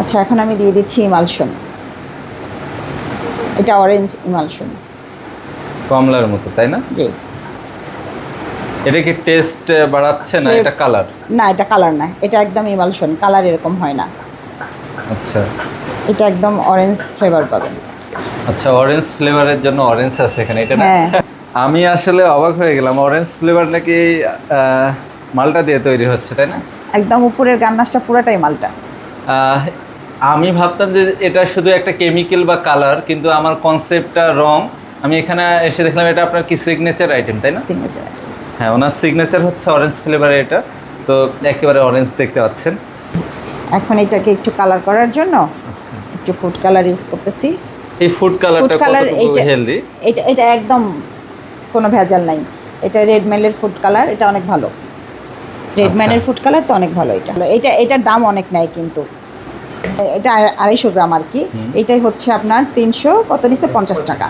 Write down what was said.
আচ্ছা, এখন আমি দিয়ে দিচ্ছি ইমালশন। এটা অরেঞ্জ ইমালশন। কমলার মতো, তাই না? জি। এটা কি টেস্ট বাড়াচ্ছে না এটা কালার? না, এটা কালার না, এটা একদম ইমালশন, কালার এরকম হয় না। আচ্ছা এটা একদম অরেঞ্জ ফ্লেভার পাবেন। আচ্ছা, অরেঞ্জ ফ্লেভারের জন্য অরেঞ্জ আছে এখানে, এটা না? হ্যাঁ। আমি আসলে অবাক হয়ে গেলাম, অরেঞ্জ ফ্লেভার নাকি মালটা দিয়ে তৈরি হচ্ছে, তাই না? একদম উপরের গান্নাসটা পুরোটাই মালটা। আহ, আমি ভাবতাম যে এটা শুধু একটা কেমিক্যাল বা কালার, কিন্তু আমার কনসেপ্টটা রং। আমি এখানে এসে দেখলাম এটা আপনার কি সিগনেচার আইটেম, তাই না? সিগনেচার। হ্যাঁ, ওনার সিগনেচার হচ্ছে অরেঞ্জ ফ্লেভারের এটা। তো একেবারে অরেঞ্জ দেখতে পাচ্ছেন। এখন এটাকে একটু কালার করার জন্য আচ্ছা, একটু ফুড কালার ইউজ করতেছি। এই ফুড কালারটা কতটুকু হেলদি? এটা একদম কোনো ভেজাল নাই। এটা রেডম্যানের ফুড কালার, এটা অনেক ভালো। রেডম্যানের ফুড কালার তো অনেক ভালো। এটার দাম অনেক নেয় কিন্তু। এটা 250 গ্রাম আর কি। এটাই হচ্ছে আপনার 300 কত নিচে 50 টাকা।